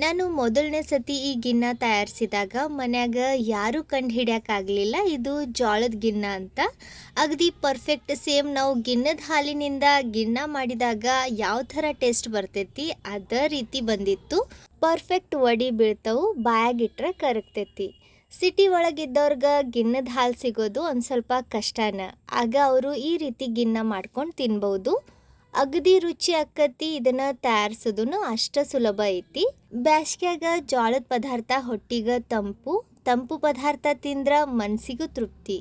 ನಾನು ಮೊದಲನೇ ಸತಿ ಈ ಗಿನ್ನ ತಯಾರಿಸಿದಾಗ ಮನ್ಯಾಗ ಯಾರೂ ಕಂಡು ಹಿಡಿಯೋಕ್ಕಾಗಲಿಲ್ಲ ಇದು ಜೋಳದ ಗಿನ್ನ ಅಂತ. ಅಗದಿ ಪರ್ಫೆಕ್ಟ್ ಸೇಮ್ ನಾವು ಗಿನ್ನದ ಹಾಲಿನಿಂದ ಗಿನ್ನ ಮಾಡಿದಾಗ ಯಾವ ಥರ ಟೇಸ್ಟ್ ಬರ್ತೈತಿ ಅದೇ ರೀತಿ ಬಂದಿತ್ತು. ಪರ್ಫೆಕ್ಟ್ ವಡಿ ಬೀಳ್ತಾವು, ಬಾಯಾಗಿಟ್ರೆ ಕರಗ್ತೈತಿ. ಸಿಟಿ ಒಳಗಿದ್ದವ್ರಿಗೆ ಗಿನ್ನದ ಹಾಲು ಸಿಗೋದು ಒಂದು ಸ್ವಲ್ಪ ಕಷ್ಟನ. ಆಗ ಅವರು ಈ ರೀತಿ ಗಿನ್ನ ಮಾಡ್ಕೊಂಡು ತಿನ್ಬೋದು. ಅಗದಿ ರುಚಿ ಆಕತಿ. ಇದನ್ನು ತಯಾರಿಸೋದು ಅಷ್ಟು ಸುಲಭ ಐತಿ. ಬ್ಯಾಸ್ಗ್ಯಾಗ ಜೋಳದ ಪದಾರ್ಥ ಹೊಟ್ಟಿಗೆ ತಂಪು ಪದಾರ್ಥ ತಿಂದ್ರೆ ಮನಸ್ಸಿಗೂ ತೃಪ್ತಿ.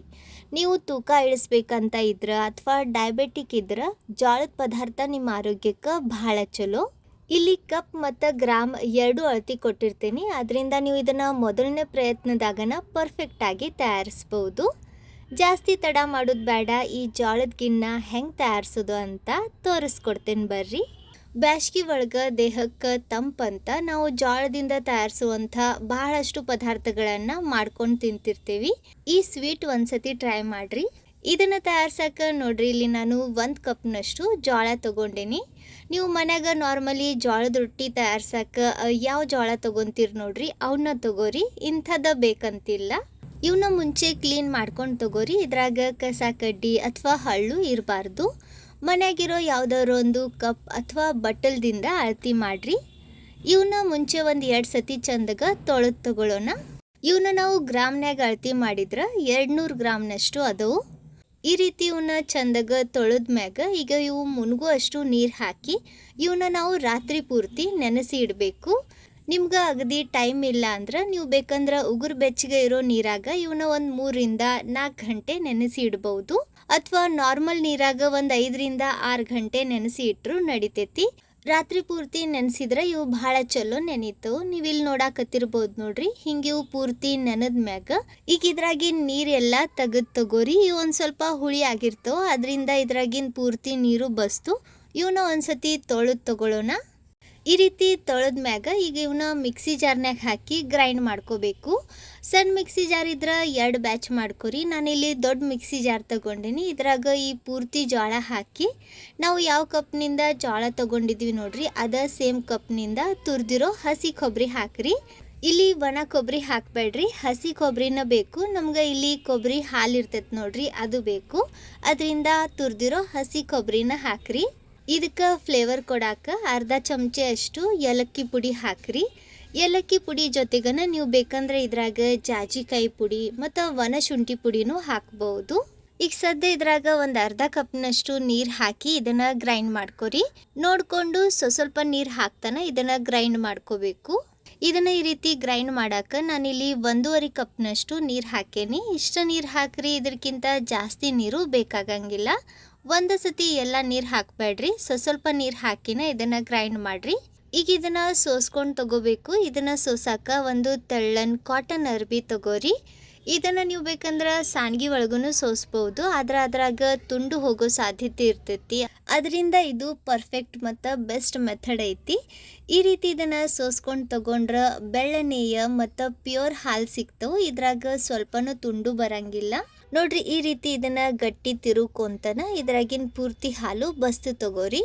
ನೀವು ತೂಕ ಇಳಿಸ್ಬೇಕಂತ ಇದ್ರೆ ಅಥವಾ ಡಯಾಬಿಟಿಕ್ ಇದ್ರೆ ಜೋಳದ ಪದಾರ್ಥ ನಿಮ್ಮ ಆರೋಗ್ಯಕ್ಕೆ ಬಹಳ ಚಲೋ. ಇಲ್ಲಿ ಕಪ್ ಮತ್ತು ಗ್ರಾಮ್ ಎರಡು ಅಳತಿ ಕೊಟ್ಟಿರ್ತೀನಿ. ಅದರಿಂದ ನೀವು ಇದನ್ನು ಮೊದಲನೇ ಪ್ರಯತ್ನದಾಗನ ಪರ್ಫೆಕ್ಟಾಗಿ ತಯಾರಿಸ್ಬೋದು. ಜಾಸ್ತಿ ತಡ ಮಾಡೋದು ಬೇಡ. ಈ ಜೋಳದ ಗಿನ್ನ ಹೆಂಗೆ ತಯಾರಿಸೋದು ಅಂತ ತೋರಿಸ್ಕೊಡ್ತೇನೆ ಬರ್ರಿ. ಬ್ಯಾಸ್ಗಿ ಒಳಗೆ ದೇಹಕ್ಕೆ ತಂಪಂತ ನಾವು ಜೋಳದಿಂದ ತಯಾರಿಸುವಂಥ ಬಹಳಷ್ಟು ಪದಾರ್ಥಗಳನ್ನು ಮಾಡ್ಕೊಂಡು ತಿಂತಿರ್ತೀವಿ. ಈ ಸ್ವೀಟ್ ಒಂದ್ಸತಿ ಟ್ರೈ ಮಾಡಿರಿ. ಇದನ್ನು ತಯಾರ್ಸಕ್ಕೆ ನೋಡ್ರಿ, ಇಲ್ಲಿ ನಾನು 1 ಕಪ್ನಷ್ಟು ಜೋಳ ತೊಗೊಂಡೀನಿ. ನೀವು ಮನ್ಯಾಗ ನಾರ್ಮಲಿ ಜೋಳದ ರೊಟ್ಟಿ ತಯಾರ್ಸಕ್ಕೆ ಯಾವ ಜೋಳ ತೊಗೊತೀರಿ ನೋಡ್ರಿ ಅವನ್ನ ತೊಗೋರಿ. ಇಂಥದ್ದು ಬೇಕಂತಿಲ್ಲ. ಇವನ್ನ ಮುಂಚೆ ಕ್ಲೀನ್ ಮಾಡ್ಕೊಂಡು ತೊಗೋರಿ. ಇದ್ರಾಗ ಕಸ ಕಡ್ಡಿ ಅಥವಾ ಹಳ್ಳು ಇರಬಾರ್ದು. ಮನೆಯಾಗಿರೋ ಯಾವುದಾದ್ರು ಒಂದು ಕಪ್ ಅಥವಾ ಬಟ್ಟಲ್ದಿಂದ ಅಳತಿ ಮಾಡಿರಿ. ಇವನ್ನ ಮುಂಚೆ ಒಂದು 2 ಸತಿ ಚಂದಾಗ ತೊಳೆದು ತೊಗೊಳ್ಳೋಣ. ಇವನ್ನ ನಾವು ಗ್ರಾಮ್ನಾಗ ಅಳತಿ ಮಾಡಿದ್ರೆ 200 ಗ್ರಾಮ್ನಷ್ಟು ಅದವು. ಈ ರೀತಿ ಇವನ್ನ ಚಂದಾಗ ತೊಳೆದ ಮ್ಯಾಗ ಈಗ ಇವು ಮುನ್ಗೋ ಅಷ್ಟು ನೀರು ಹಾಕಿ ಇವನ್ನ ನಾವು ರಾತ್ರಿ ಪೂರ್ತಿ ನೆನೆಸಿ ಇಡಬೇಕು. ನಿಮ್ಗೆ ಅಗದಿ ಟೈಮ್ ಇಲ್ಲ ಅಂದ್ರೆ ನೀವು ಬೇಕಂದ್ರೆ ಉಗುರು ಬೆಚ್ಚಗೆ ಇರೋ ನೀರಾಗ ಇವನ್ನ ಒಂದು 3 ರಿಂದ 4 ಗಂಟೆ ನೆನೆಸಿ ಇಡ್ಬೋದು. ಅಥವಾ ನಾರ್ಮಲ್ ನೀರಾಗ ಒಂದು 5 ರಿಂದ 6 ಗಂಟೆ ನೆನೆಸಿ ಇಟ್ಟರು ನಡಿತೈತಿ. ರಾತ್ರಿ ಪೂರ್ತಿ ನೆನೆಸಿದ್ರೆ ಇವು ಭಾಳ ಚಲೋ ನೆನೀತವು. ನೀವು ಇಲ್ಲಿ ನೋಡಾಕತ್ತಿರ್ಬೋದು ನೋಡ್ರಿ, ಹಿಂಗೆ ಇವು ಪೂರ್ತಿ ನೆನೆದ ಮ್ಯಾಗ ಈಗ ಇದ್ರಾಗಿನ ನೀರೆಲ್ಲ ತೆಗೆದು ತಗೋರಿ. ಇವು ಒಂದು ಸ್ವಲ್ಪ ಹುಳಿ ಆಗಿರ್ತವೆ, ಅದರಿಂದ ಇದ್ರಾಗಿನ ಪೂರ್ತಿ ನೀರು ಬಸ್ತು. ಇವನ್ನ ಒಂದ್ಸತಿ ತೊಳೆದು ತಗೊಳ್ಳೋಣ. ಈ ರೀತಿ ತೊಳೆದ ಮ್ಯಾಗ ಈಗ ಇವನ್ನ ಮಿಕ್ಸಿ ಜಾರ್ನಾಗ ಹಾಕಿ ಗ್ರೈಂಡ್ ಮಾಡ್ಕೋಬೇಕು. ಸಣ್ಣ ಮಿಕ್ಸಿ ಜಾರ್ ಇದ್ರೆ 2 ಬ್ಯಾಚ್ ಮಾಡ್ಕೊರಿ. ನಾನಿಲ್ಲಿ ದೊಡ್ಡ ಮಿಕ್ಸಿ ಜಾರ್ ತೊಗೊಂಡಿನಿ. ಇದ್ರಾಗ ಈ ಪೂರ್ತಿ ಜೋಳ ಹಾಕಿ ನಾವು ಯಾವ ಕಪ್ನಿಂದ ಜೋಳ ತೊಗೊಂಡಿದ್ವಿ ನೋಡ್ರಿ ಅದೇ ಸೇಮ್ ಕಪ್ನಿಂದ ತುರಿದಿರೋ ಹಸಿ ಕೊಬ್ಬರಿ ಹಾಕ್ರಿ. ಇಲ್ಲಿ ಒಣ ಕೊಬ್ಬರಿ ಹಾಕಬೇಡ್ರಿ, ಹಸಿ ಕೊಬ್ಬರಿನ ಬೇಕು ನಮ್ಗೆ. ಇಲ್ಲಿ ಕೊಬ್ಬರಿ ಹಾಲು ಇರ್ತೈತೆ ನೋಡ್ರಿ ಅದು ಬೇಕು. ಅದರಿಂದ ತುರಿದಿರೋ ಹಸಿ ಕೊಬ್ಬರಿನ ಹಾಕ್ರಿ. ಇದಕ್ಕೆ ಫ್ಲೇವರ್ ಕೊಡಾಕ ಅರ್ಧ ಚಮಚೆ ಅಷ್ಟು ಏಲಕ್ಕಿ ಪುಡಿ ಹಾಕ್ರಿ. ಏಲಕ್ಕಿ ಪುಡಿ ಜೊತೆಗನ ನೀವು ಬೇಕಂದ್ರೆ ಇದ್ರಾಗ ಜಾಜಿಕಾಯಿ ಪುಡಿ ಮತ್ತು ಒಣ ಶುಂಠಿ ಪುಡಿನೂ ಹಾಕ್ಬೋದು. ಈಗ ಸದ್ಯ ಇದ್ರಾಗ ಒಂದು ಅರ್ಧ ಕಪ್ನಷ್ಟು ನೀರು ಹಾಕಿ ಇದನ್ನು ಗ್ರೈಂಡ್ ಮಾಡ್ಕೊರಿ. ನೋಡಿಕೊಂಡು ಸ್ವಲ್ಪ ನೀರು ಹಾಕ್ತಾನೆ ಇದನ್ನು ಗ್ರೈಂಡ್ ಮಾಡ್ಕೋಬೇಕು. ಇದನ್ನು ಈ ರೀತಿ ಗ್ರೈಂಡ್ ಮಾಡೋಕೆ ನಾನಿಲ್ಲಿ 1.5 ಕಪ್ನಷ್ಟು ನೀರು ಹಾಕೇನಿ. ಇಷ್ಟು ನೀರು ಹಾಕ್ರಿ, ಇದಕ್ಕಿಂತ ಜಾಸ್ತಿ ನೀರು ಬೇಕಾಗಂಗಿಲ್ಲ. ಒಂದು ಸತಿ ಎಲ್ಲ ನೀರು ಹಾಕಬೇಡ್ರಿ, ಸ್ವಲ್ಪ ನೀರು ಹಾಕಿನ ಇದನ್ನು ಗ್ರೈಂಡ್ ಮಾಡಿರಿ. ಈಗ ಇದನ್ನು ಸೋಸ್ಕೊಂಡು ತಗೋಬೇಕು. ಇದನ್ನು ಸೋಸಾಕ ಒಂದು ತೆಳ್ಳನ್ ಕಾಟನ್ ಅರ್ಬಿ ತಗೋರಿ. ಇದನ್ನು ನೀವು ಬೇಕಂದ್ರೆ ಸಾನ್ಗಿ ಒಳಗೂ ಸೋಸ್ಬೋದು, ಆದ್ರೆ ಅದ್ರಾಗ ತುಂಡು ಹೋಗೋ ಸಾಧ್ಯತೆ ಇರ್ತೈತಿ. ಅದರಿಂದ ಇದು ಪರ್ಫೆಕ್ಟ್ ಮತ್ತು ಬೆಸ್ಟ್ ಮೆಥಡ್ ಐತಿ. ಈ ರೀತಿ ಇದನ್ನು ಸೋಸ್ಕೊಂಡು ತಗೊಂಡ್ರೆ ಬೆಳ್ಳನೆಯ ಮತ್ತು ಪ್ಯೂರ್ ಹಾಲು ಸಿಗ್ತವೆ. ಇದ್ರಾಗ ಸ್ವಲ್ಪನೂ ತುಂಡು ಬರಂಗಿಲ್ಲ ನೋಡ್ರಿ. ಈ ರೀತಿ ಇದನ್ನು ಗಟ್ಟಿ ತಿರುಕೊಂತನ ಇದ್ರಾಗಿನ ಪೂರ್ತಿ ಹಾಲು ಬಸ್ತು ತಗೋರಿ.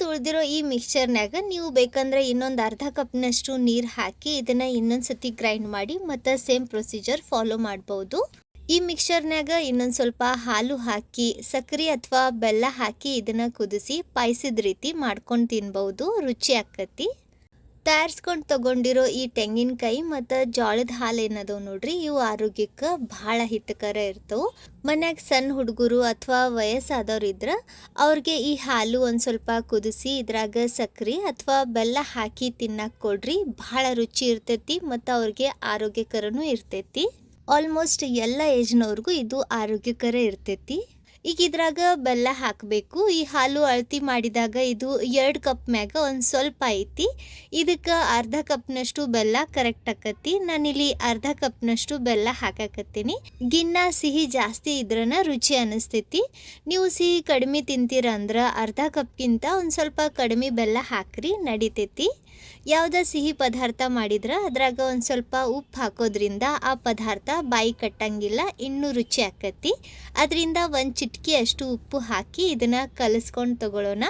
ಉಳಿದಿರೋ ಈ ಮಿಕ್ಸ್ಚರ್ನಾಗ ನೀವು ಬೇಕಂದ್ರೆ ಇನ್ನೊಂದು ಅರ್ಧ ಕಪ್ನಷ್ಟು ನೀರು ಹಾಕಿ ಇದನ್ನು ಇನ್ನೊಂದು ಸತಿ ಗ್ರೈಂಡ್ ಮಾಡಿ ಮತ್ತು ಸೇಮ್ ಪ್ರೊಸೀಜರ್ ಫಾಲೋ ಮಾಡ್ಬೋದು. ಈ ಮಿಕ್ಸ್ಚರ್ನಾಗ ಇನ್ನೊಂದು ಸ್ವಲ್ಪ ಹಾಲು ಹಾಕಿ ಸಕ್ಕರೆ ಅಥವಾ ಬೆಲ್ಲ ಹಾಕಿ ಇದನ್ನು ಕುದಿಸಿ ಪಾಯಸದ ರೀತಿ ಮಾಡ್ಕೊಂಡು ತಿನ್ಬೋದು, ರುಚಿ ಆಕತಿ. ತಯಾರಿಸ್ಕೊಂಡು ತಗೊಂಡಿರೋ ಈ ತೆಂಗಿನಕಾಯಿ ಮತ್ತು ಜೋಳದ ಹಾಲು ಏನದವು ನೋಡ್ರಿ, ಇವು ಆರೋಗ್ಯಕ್ಕೆ ಭಾಳ ಹಿತಕರ ಇರ್ತವೆ. ಮನ್ಯಾಗ ಸಣ್ಣ ಹುಡುಗರು ಅಥವಾ ವಯಸ್ಸಾದವ್ರು ಇದ್ರೆ ಅವ್ರಿಗೆ ಈ ಹಾಲು ಒಂದು ಸ್ವಲ್ಪ ಕುದಿಸಿ ಇದ್ರಾಗ ಸಕ್ಕರೆ ಅಥವಾ ಬೆಲ್ಲ ಹಾಕಿ ತಿನ್ನಕ್ಕೆ ಕೊಡ್ರಿ. ಭಾಳ ರುಚಿ ಇರ್ತೈತಿ ಮತ್ತು ಅವ್ರಿಗೆ ಆರೋಗ್ಯಕರನೂ ಇರ್ತೈತಿ. ಆಲ್ಮೋಸ್ಟ್ ಎಲ್ಲ ಏಜ್ನವ್ರಿಗೂ ಇದು ಆರೋಗ್ಯಕರ ಇರ್ತೈತಿ. ಈಗ ಇದ್ರಾಗ ಬೆಲ್ಲ ಹಾಕಬೇಕು. ಈ ಹಾಲು ಅಳತಿ ಮಾಡಿದಾಗ ಇದು 2 ಕಪ್ ಮ್ಯಾಗ ಒಂದು ಸ್ವಲ್ಪ ಐತಿ. ಇದಕ್ಕೆ ಅರ್ಧ ಕಪ್ನಷ್ಟು ಬೆಲ್ಲ ಕರೆಕ್ಟ್ ಆಕತಿ. ನಾನಿಲ್ಲಿ ಅರ್ಧ ಕಪ್ನಷ್ಟು ಬೆಲ್ಲ ಹಾಕಾಕತ್ತೀನಿ. ಗಿನ್ನ ಸಿಹಿ ಜಾಸ್ತಿ ಇದ್ರನ ರುಚಿ ಅನ್ನಿಸ್ತೈತಿ. ನೀವು ಸಿಹಿ ಕಡಿಮೆ ತಿಂತೀರಂದ್ರೆ ಅರ್ಧ ಕಪ್ಗಿಂತ ಒಂದು ಸ್ವಲ್ಪ ಕಡಿಮೆ ಬೆಲ್ಲ ಹಾಕ್ರಿ, ನಡಿತೈತಿ. ಯಾವುದೇ ಸಿಹಿ ಪದಾರ್ಥ ಮಾಡಿದ್ರೆ ಅದ್ರಾಗ ಒಂದು ಸ್ವಲ್ಪ ಉಪ್ಪು ಹಾಕೋದ್ರಿಂದ ಆ ಪದಾರ್ಥ ಬಾಯಿ ಕಟ್ಟಂಗಿಲ್ಲ, ಇನ್ನೂ ರುಚಿ ಆಕತಿ. ಅದರಿಂದ ಒಂದು ಚಿಟಿಕೆ ಅಷ್ಟು ಉಪ್ಪು ಹಾಕಿ ಇದನ್ನು ಕಲಿಸ್ಕೊಂಡು ತಗೊಳ್ಳೋಣ.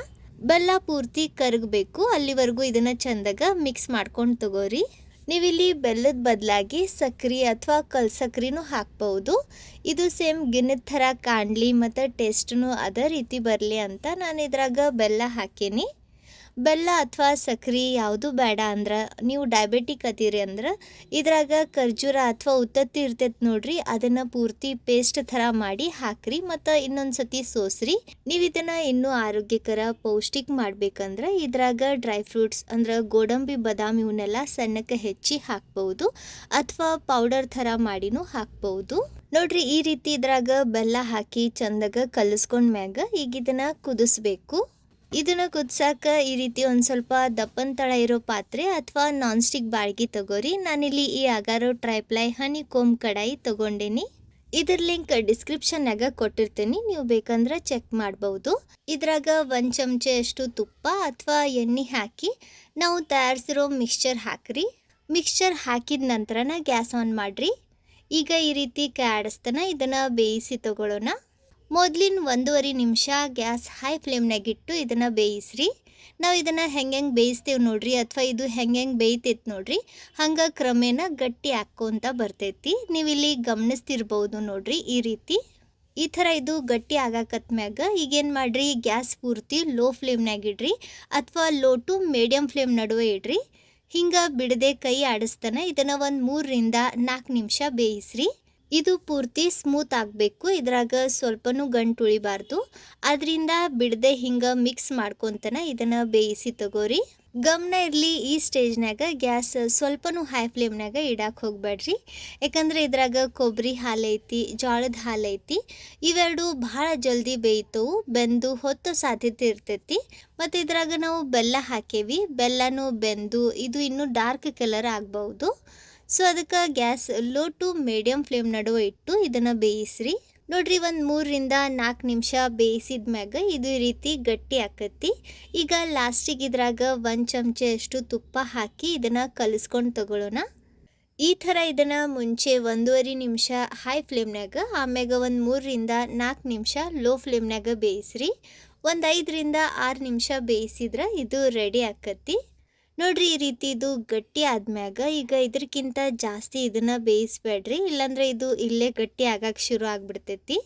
ಬೆಲ್ಲ ಪೂರ್ತಿ ಕರಗಬೇಕು, ಅಲ್ಲಿವರೆಗೂ ಇದನ್ನು ಚಂದಾಗ ಮಿಕ್ಸ್ ಮಾಡ್ಕೊಂಡು ತಗೋರಿ. ನೀವಿಲ್ಲಿ ಬೆಲ್ಲದ ಬದಲಾಗಿ ಸಕ್ಕರೆ ಅಥವಾ ಕಲ್ ಸಕ್ಕರೆನೂ ಹಾಕ್ಬೋದು. ಇದು ಸೇಮ್ ಗಿಣ್ಣದ ಥರ ಕಾಣಲಿ ಮತ್ತು ಟೇಸ್ಟೂ ಅದೇ ರೀತಿ ಬರಲಿ ಅಂತ ನಾನು ಇದ್ರಾಗ ಬೆಲ್ಲ ಹಾಕೀನಿ. ಬೆಲ್ಲ ಅಥವಾ ಸಕ್ಕರೆ ಯಾವುದು ಬೇಡ ಅಂದ್ರೆ, ನೀವು ಡಯಾಬಿಟಿಕ್ ಅದೀರಿ ಅಂದ್ರೆ ಇದ್ರಾಗ ಖರ್ಜೂರ ಅಥವಾ ಉತ್ತತ್ತಿ ಇರ್ತೈತೆ ನೋಡ್ರಿ, ಅದನ್ನು ಪೂರ್ತಿ ಪೇಸ್ಟ್ ಥರ ಮಾಡಿ ಹಾಕ್ರಿ ಮತ್ತು ಇನ್ನೊಂದು ಸತಿ ಸೋಸ್ರಿ. ನೀವು ಇದನ್ನು ಇನ್ನೂ ಆರೋಗ್ಯಕರ ಪೌಷ್ಟಿಕ ಮಾಡ್ಬೇಕಂದ್ರೆ ಇದ್ರಾಗ ಡ್ರೈ ಫ್ರೂಟ್ಸ್ ಅಂದ್ರೆ ಗೋಡಂಬಿ ಬಾದಾಮಿ ಇವನ್ನೆಲ್ಲ ಸಣ್ಣಕ್ಕೆ ಹೆಚ್ಚಿ ಹಾಕ್ಬೋದು ಅಥವಾ ಪೌಡರ್ ಥರ ಮಾಡಿನೂ ಹಾಕ್ಬೋದು. ನೋಡ್ರಿ ಈ ರೀತಿ ಇದ್ರಾಗ ಬೆಲ್ಲ ಹಾಕಿ ಚಂದಾಗ ಕಲಿಸ್ಕೊಂಡ್ ಮ್ಯಾಗ ಈಗ ಇದನ್ನು ಕುದಿಸ್ಬೇಕು. ಇದನ್ನು ಕುದ್ಸಾಕ ಈ ರೀತಿ ಒಂದು ಸ್ವಲ್ಪ ದಪ್ಪನ ತಳ ಇರೋ ಪಾತ್ರೆ ಅಥವಾ ನಾನ್ ಸ್ಟಿಕ್ ಬಾಳ್ಗಿ ತಗೋರಿ. ನಾನಿಲ್ಲಿ ಈ ಅಗಾರೋ ಟ್ರೈಪ್ಲೈ ಹನಿ ಕೋಮ್ ಕಡಾಯಿ ತಗೊಂಡೇನಿ. ಇದ್ರ ಲಿಂಕ್ ಡಿಸ್ಕ್ರಿಪ್ಷನ್ನಾಗ ಕೊಟ್ಟಿರ್ತೀನಿ, ನೀವು ಬೇಕಂದ್ರೆ ಚೆಕ್ ಮಾಡ್ಬೋದು. ಇದ್ರಾಗ 1 ಚಮಚೆಯಷ್ಟು ತುಪ್ಪ ಅಥವಾ ಎಣ್ಣೆ ಹಾಕಿ ನಾವು ತಯಾರಿಸಿರೋ ಮಿಕ್ಸ್ಚರ್ ಹಾಕ್ರಿ. ಮಿಕ್ಸ್ಚರ್ ಹಾಕಿದ ನಂತರನ ಗ್ಯಾಸ್ ಆನ್ ಮಾಡಿರಿ. ಈಗ ಈ ರೀತಿ ಕೈ ಆಡಿಸ್ತಾನೆ ಇದನ್ನು ಬೇಯಿಸಿ ತಗೊಳ್ಳೋಣ. ಮೊದಲಿನ 1.5 ನಿಮಿಷ ಗ್ಯಾಸ್ ಹೈ ಫ್ಲೇಮ್ನಾಗಿಟ್ಟು ಇದನ್ನು ಬೇಯಿಸ್ರಿ. ನಾವು ಇದನ್ನು ಹೆಂಗೆ ಬೇಯಿಸ್ತೇವೆ ನೋಡ್ರಿ ಅಥವಾ ಇದು ಹೆಂಗೆ ಬೇಯ್ತೈತೆ ನೋಡ್ರಿ, ಹಂಗೆ ಕ್ರಮೇಣ ಗಟ್ಟಿ ಹಾಕ್ಕೊಂತ ಬರ್ತೈತಿ. ನೀವಿಲ್ಲಿ ಗಮನಿಸ್ತಿರ್ಬೋದು ನೋಡ್ರಿ, ಈ ಥರ ಇದು ಗಟ್ಟಿ ಆಗಾಕತ್ಮ್ಯಾಗ ಈಗೇನು ಮಾಡಿರಿ, ಗ್ಯಾಸ್ ಪೂರ್ತಿ ಲೋ ಫ್ಲೇಮ್ನಾಗಿಡ್ರಿ ಅಥವಾ ಲೋ ಟು ಮೀಡಿಯಮ್ ಫ್ಲೇಮ್ ನಡುವೆ ಇಡ್ರಿ. ಹಿಂಗೆ ಬಿಡದೆ ಕೈ ಆಡಿಸ್ತಾನೆ ಇದನ್ನು ಒಂದು 3 ರಿಂದ 4 ನಿಮಿಷ ಬೇಯಿಸ್ರಿ. ಇದು ಪೂರ್ತಿ ಸ್ಮೂತ್ ಆಗಬೇಕು, ಇದ್ರಾಗ ಸ್ವಲ್ಪನೂ ಗಂಟು ಉಳಿಬಾರ್ದು. ಅದರಿಂದ ಬಿಡದೆ ಹಿಂಗೆ ಮಿಕ್ಸ್ ಮಾಡ್ಕೊತಾನೆ ಇದನ್ನು ಬೇಯಿಸಿ ತಗೋರಿ. ಗಮನ ಇರಲಿ, ಈ ಸ್ಟೇಜ್ನಾಗ ಗ್ಯಾಸ್ ಸ್ವಲ್ಪನೂ ಹೈ ಫ್ಲೇಮ್ನಾಗ ಇಡಕ್ಕೆ ಹೋಗ್ಬೇಡ್ರಿ. ಯಾಕಂದರೆ ಇದ್ರಾಗ ಕೊಬ್ಬರಿ ಹಾಲು ಐತಿ, ಜೋಳದ ಹಾಲು ಐತಿ, ಇವೆರಡು ಭಾಳ ಜಲ್ದಿ ಬೇಯ್ತವು, ಬೆಂದು ಹೊತ್ತೋ ಸಾಧ್ಯತೆ ಇರ್ತೈತಿ. ಮತ್ತು ಇದ್ರಾಗ ನಾವು ಬೆಲ್ಲ ಹಾಕೇವಿ, ಬೆಲ್ಲನೂ ಬೆಂದು ಇದು ಇನ್ನೂ ಡಾರ್ಕ್ ಕಲರ್ ಆಗ್ಬೋದು. ಸೊ ಅದಕ್ಕೆ gas low to medium flame ನಡುವೆ ಇಟ್ಟು ಇದನ್ನು ಬೇಯಿಸ್ರಿ. ನೋಡ್ರಿ, ಒಂದು 3 ರಿಂದ 4 ನಿಮಿಷ ಬೇಯಿಸಿದ ಮ್ಯಾಗ ಇದು ಈ ರೀತಿ ಗಟ್ಟಿ ಆಕತಿ. ಈಗ ಲಾಸ್ಟಿಗೆ ಇದ್ರಾಗ 1 ಚಮಚೆಯಷ್ಟು ತುಪ್ಪ ಹಾಕಿ ಇದನ್ನು ಕಲಿಸ್ಕೊಂಡು ತಗೊಳ್ಳೋಣ. ಈ ಥರ ಇದನ್ನು ಮುಂಚೆ 1.5 ನಿಮಿಷ ಹೈ ಫ್ಲೇಮ್ನಾಗ, ಆಮ್ಯಾಗ ಒಂದು 3 ರಿಂದ 4 ನಿಮಿಷ ಲೋ ಫ್ಲೇಮ್ನಾಗ ಬೇಯಿಸ್ರಿ. ಒಂದು 5 ರಿಂದ 6 ನಿಮಿಷ ಬೇಯಿಸಿದ್ರೆ ಇದು ರೆಡಿ ಆಕತಿ. ನೋಡ್ರಿ, ಈ ರೀತಿ ಇದು ಗಟ್ಟಿ ಆದ್ಮ್ಯಾಗ ಈಗ ಇದಕ್ಕಿಂತ ಜಾಸ್ತಿ ಇದನ್ನು ಬೇಯಿಸ್ಬೇಡ್ರಿ, ಇಲ್ಲಾಂದ್ರೆ ಇದು ಇಲ್ಲೇ ಗಟ್ಟಿ ಆಗಕ್ಕೆ ಶುರು ಆಗ್ಬಿಡ್ತೈತಿ.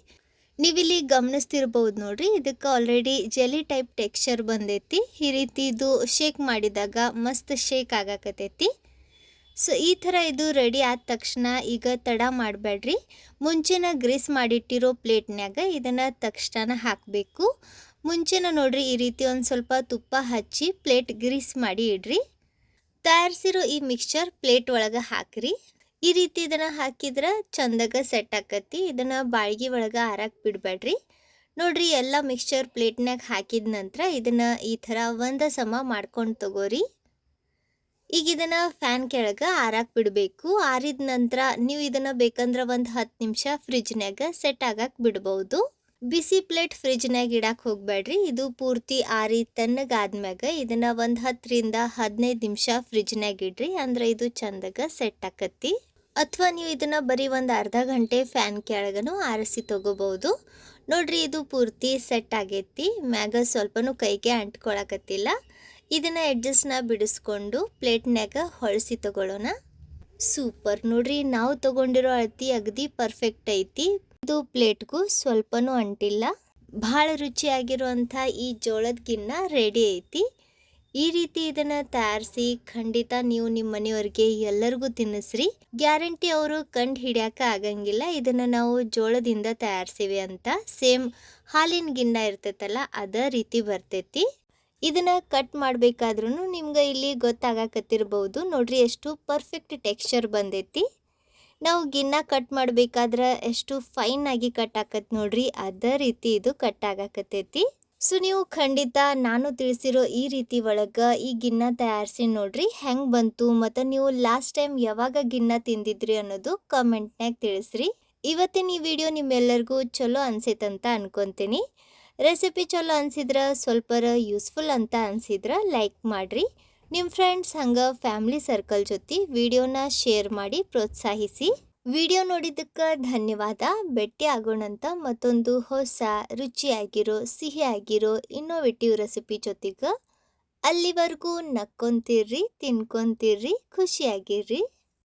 ನೀವಿಲ್ಲಿ ಗಮನಿಸ್ತಿರ್ಬೋದು ನೋಡ್ರಿ, ಇದಕ್ಕೆ ಆಲ್ರೆಡಿ ಜೆಲಿ ಟೈಪ್ ಟೆಕ್ಸ್ಚರ್ ಬಂದೈತಿ. ಈ ರೀತಿ ಇದು ಶೇಕ್ ಮಾಡಿದಾಗ ಮಸ್ತ್ ಶೇಕ್ ಆಗಾಕತೈತಿ. ಸೊ ಈ ಥರ ಇದು ರೆಡಿ ಆದ ತಕ್ಷಣ ಈಗ ತಡ ಮಾಡಬೇಡ್ರಿ, ಮುಂಚೆನ ಗ್ರೀಸ್ ಮಾಡಿಟ್ಟಿರೋ ಪ್ಲೇಟ್ನ್ಯಾಗ ಇದನ್ನು ತಕ್ಷಣ ಹಾಕಬೇಕು. ಮುಂಚೆನ ನೋಡ್ರಿ ಈ ರೀತಿ ಒಂದು ಸ್ವಲ್ಪ ತುಪ್ಪ ಹಚ್ಚಿ ಪ್ಲೇಟ್ ಗ್ರೀಸ್ ಮಾಡಿ ಇಡ್ರಿ. ತಯಾರಿಸಿರೋ ಈ ಮಿಕ್ಸ್ಚರ್ ಪ್ಲೇಟ್ ಒಳಗೆ ಹಾಕ್ರಿ. ಈ ರೀತಿ ಇದನ್ನು ಹಾಕಿದ್ರೆ ಚಂದಾಗ ಸೆಟ್ ಆಕತಿ. ಇದನ್ನು ಬಾಳ್ಗಿ ಒಳಗೆ ಆರಕ್ಕೆ ಬಿಡಬೇಡ್ರಿ. ನೋಡ್ರಿ, ಎಲ್ಲ ಮಿಕ್ಸ್ಚರ್ ಪ್ಲೇಟ್ನಾಗ ಹಾಕಿದ ನಂತರ ಇದನ್ನು ಈ ಥರ ಒಂದ ಸಮ ಮಾಡ್ಕೊಂಡು ತಗೋರಿ. ಈಗ ಇದನ್ನು ಫ್ಯಾನ್ ಕೆಳಗೆ ಆರಕ್ಕೆ ಬಿಡಬೇಕು. ಆರಿದ ನಂತರ ನೀವು ಇದನ್ನು ಬೇಕಂದ್ರೆ ಒಂದು 10 ನಿಮಿಷ ಫ್ರಿಜ್ನಾಗ ಸೆಟ್ ಆಗಕ್ಕೆ ಬಿಡ್ಬೋದು. ಬಿಸಿ ಪ್ಲೇಟ್ ಫ್ರಿಜ್ನಾಗ ಇಡಕ್ಕೆ ಹೋಗ್ಬೇಡ್ರಿ. ಇದು ಪೂರ್ತಿ ಆರಿ ತಣ್ಣಗಾದ್ಮ್ಯಾಗ ಇದನ್ನು ಒಂದು 10 ರಿಂದ 15 ನಿಮಿಷ ಫ್ರಿಜ್ನಾಗ ಇಡ್ರಿ, ಅಂದ್ರೆ ಇದು ಚಂದಾಗ ಸೆಟ್ ಆಕತಿ. ಅಥವಾ ನೀವು ಇದನ್ನು ಬರೀ ಒಂದು ಅರ್ಧ ಗಂಟೆ ಫ್ಯಾನ್ ಕೆಳಗನು ಆರಿಸಿ ತಗೋಬಹುದು. ನೋಡ್ರಿ, ಇದು ಪೂರ್ತಿ ಸೆಟ್ ಆಗೈತಿ, ಮ್ಯಾಗ ಸ್ವಲ್ಪನೂ ಕೈಗೆ ಅಂಟ್ಕೊಳಕತ್ತಿಲ್ಲ. ಇದನ್ನು ಎಡ್ಜಸ್ಟ್ನ ಬಿಡಿಸ್ಕೊಂಡು ಪ್ಲೇಟ್ನಾಗ ಹೊಳಿಸಿ ತಗೊಳ್ಳೋಣ. ಸೂಪರ್, ನೋಡ್ರಿ, ನಾವು ತಗೊಂಡಿರೋ ಅಳತಿ ಅಗದಿ ಪರ್ಫೆಕ್ಟ್ ಐತಿ. ಇದು ಪ್ಲೇಟ್ಗೂ ಸ್ವಲ್ಪನೂ ಅಂಟಿಲ್ಲ. ಭಾಳ ರುಚಿಯಾಗಿರುವಂಥ ಈ ಜೋಳದ ಗಿನ್ನ ರೆಡಿ ಐತಿ. ಈ ರೀತಿ ಇದನ್ನು ತಯಾರಿಸಿ ಖಂಡಿತ ನೀವು ನಿಮ್ಮ ಮನೆಯವ್ರಿಗೆ ಎಲ್ಲರಿಗೂ ತಿನ್ನಿಸ್ರಿ. ಗ್ಯಾರಂಟಿ ಅವರು ಕಂಡು ಹಿಡಿಯೋಕೆ ಆಗಂಗಿಲ್ಲ ಇದನ್ನು ನಾವು ಜೋಳದಿಂದ ತಯಾರಿಸಿವಿ ಅಂತ. ಸೇಮ್ ಹಾಲಿನ ಗಿನ್ನ ಇರ್ತೈತಲ್ಲ ಅದೇ ರೀತಿ ಬರ್ತೈತಿ. ಇದನ್ನು ಕಟ್ ಮಾಡಬೇಕಾದ್ರೂ ನಿಮ್ಗೆ ಇಲ್ಲಿ ಗೊತ್ತಾಗಕತ್ತಿರ್ಬೋದು. ನೋಡ್ರಿ, ಎಷ್ಟು ಪರ್ಫೆಕ್ಟ್ ಟೆಕ್ಸ್ಚರ್ ಬಂದೈತಿ. ನಾವು ಗಿನ್ನ ಕಟ್ ಮಾಡಬೇಕಾದ್ರೆ ಎಷ್ಟು ಫೈನ್ ಆಗಿ ಕಟ್ ಆಕತ್ ನೋಡ್ರಿ, ಅದೇ ರೀತಿ ಇದು ಕಟ್ ಆಗಾಕತ್ತೈತಿ. ಸೊ ನೀವು ಖಂಡಿತ ನಾನು ತಿಳಿಸಿರೋ ಈ ರೀತಿ ಒಳಗೆ ಈ ಗಿನ್ನ ತಯಾರಿಸಿ ನೋಡ್ರಿ ಹೆಂಗೆ ಬಂತು, ಮತ್ತು ನೀವು ಲಾಸ್ಟ್ ಟೈಮ್ ಯಾವಾಗ ಗಿನ್ನ ತಿಂದಿದ್ರಿ ಅನ್ನೋದು ಕಮೆಂಟ್ನಾಗ ತಿಳಿಸ್ರಿ. ಇವತ್ತಿನ ಈ ವಿಡಿಯೋ ನಿಮ್ಮೆಲ್ಲರಿಗೂ ಚಲೋ ಅನ್ಸೈತಂತ ಅನ್ಕೊತೀನಿ. ರೆಸಿಪಿ ಚಲೋ ಅನ್ಸಿದ್ರೆ ಸ್ವಲ್ಪರ ಯೂಸ್ಫುಲ್ ಅಂತ ಅನ್ಸಿದ್ರೆ ಲೈಕ್ ಮಾಡಿರಿ. ನಿಮ್ಮ ಫ್ರೆಂಡ್ಸ್ ಹಂಗೆ ಫ್ಯಾಮಿಲಿ ಸರ್ಕಲ್ ಜೊತೆ ವಿಡಿಯೋನ ಶೇರ್ ಮಾಡಿ ಪ್ರೋತ್ಸಾಹಿಸಿ. ವಿಡಿಯೋ ನೋಡಿದ್ದಕ್ಕೆ ಧನ್ಯವಾದ. ಭೇಟಿ ಆಗೋಣಂತ ಮತ್ತೊಂದು ಹೊಸ ರುಚಿಯಾಗಿರೋ ಸಿಹಿಯಾಗಿರೋ ಇನ್ನೋವೇಟಿವ್ ರೆಸಿಪಿ ಜೊತೆಗೆ. ಅಲ್ಲಿವರೆಗೂ ನಕ್ಕೊಂತಿರ್ರಿ, ತಿನ್ಕೊಂತಿರ್ರಿ, ಖುಷಿಯಾಗಿರ್ರಿ.